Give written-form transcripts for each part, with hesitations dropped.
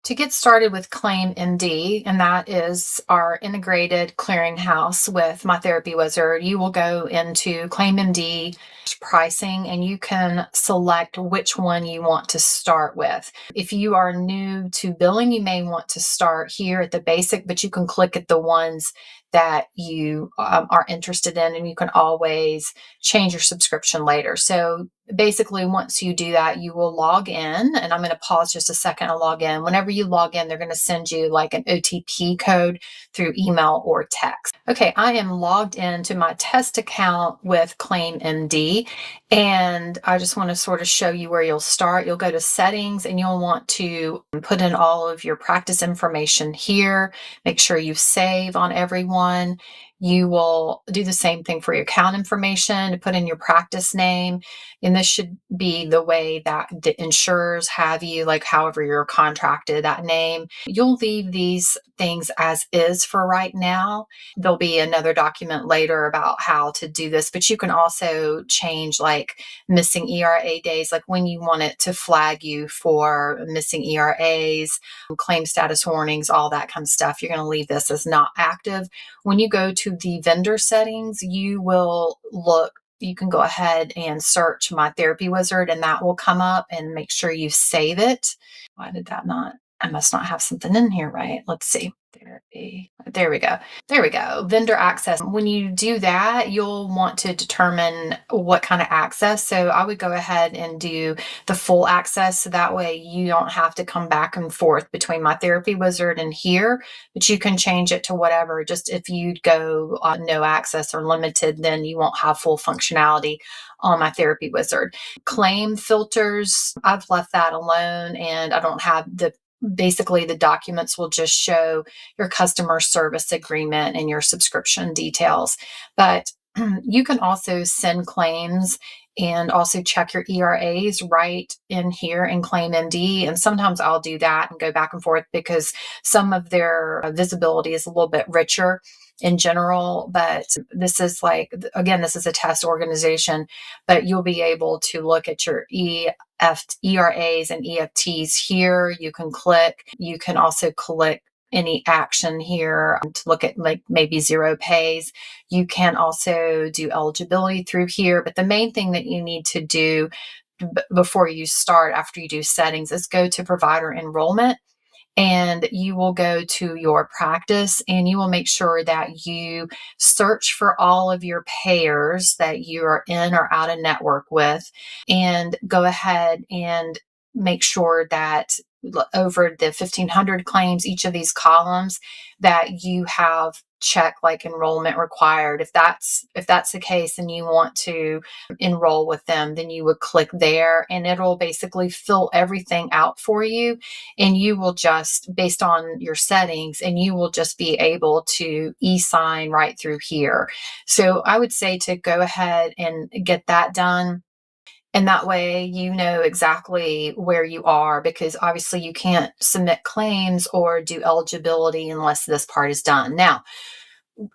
To get started with ClaimMD, and that is our integrated clearinghouse with MyTherapyWizard, you will go into ClaimMD pricing and you can select which one you want to start with. If you are new to billing, you may want to start here at the basic, but you can click at the ones that you are interested in, and you can always change your subscription later. So basically, once you do that, you will log in, and I'm going to pause just a second and log in. Whenever you log in, they're going to send you like an OTP code through email or text. Okay, I am logged into my test account with ClaimMD, and I just want to sort of show you where you'll start. You'll go to settings and you'll want to put in all of your practice information here. Make sure you save on everyone. You will do the same thing for your account information to put in your practice name. And this should be the way that the insurers have you, like however you're contracted, that name. You'll leave these things as is for right now. There'll be another document later about how to do this, but you can also change like missing ERA days, like when you want it to flag you for missing ERAs, claim status warnings, all that kind of stuff. You're going to leave this as not active. When you go to the vendor settings, you can go ahead and search MyTherapyWizard, and that will come up, and make sure you save it. Why did that not? I must not have something in here right. Let's see. Therapy. There we go. There we go. Vendor access. When you do that, you'll want to determine what kind of access. So I would go ahead and do the full access. So that way you don't have to come back and forth between MyTherapyWizard and here, but you can change it to whatever. Just if you go no access or limited, then you won't have full functionality on MyTherapyWizard. Claim filters, I've left that alone, and I don't have basically the documents will just show your customer service agreement and your subscription details. But you can also send claims and also check your ERAs right in here in ClaimMD. And sometimes I'll do that and go back and forth because some of their visibility is a little bit richer in general, but this is like, again, this is a test organization, but you'll be able to look at your ERAs and EFTs here. You can also click any action here to look at like maybe zero pays. You can also do eligibility through here, but the main thing that you need to do before you start, after you do settings, is go to provider enrollment. And you will go to your practice and you will make sure that you search for all of your payers that you are in or out of network with, and go ahead and make sure that over the 1,500 claims, each of these columns, that you have check like enrollment required. If that's the case and you want to enroll with them, then you would click there and it'll basically fill everything out for you, and you will just, based on your settings, and you will just be able to e-sign right through here. So I would say to go ahead and get that done. And that way you know exactly where you are, because obviously you can't submit claims or do eligibility unless this part is done. Now,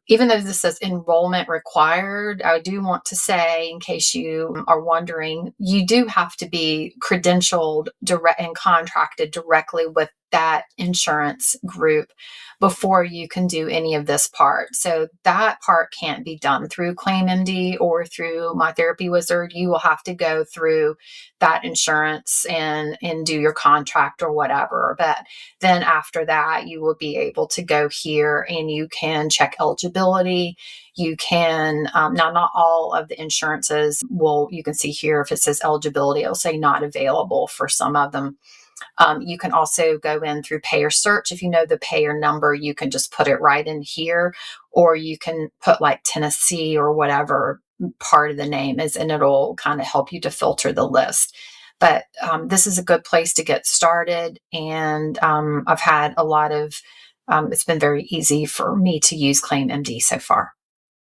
even though this says enrollment required, I do want to say, in case you are wondering, you do have to be credentialed direct and contracted directly with that insurance group before you can do any of this part. So that part can't be done through ClaimMD or through MyTherapyWizard. You will have to go through that insurance and do your contract or whatever. But then after that, you will be able to go here and you can check eligibility. You can, now not all of the insurances you can see here if it says eligibility, it'll say not available for some of them. You can also go in through payer search. If you know the payer number, you can just put it right in here, or you can put like Tennessee or whatever part of the name is, and it'll kind of help you to filter the list. But this is a good place to get started. And I've had a lot of, it's been very easy for me to use ClaimMD so far.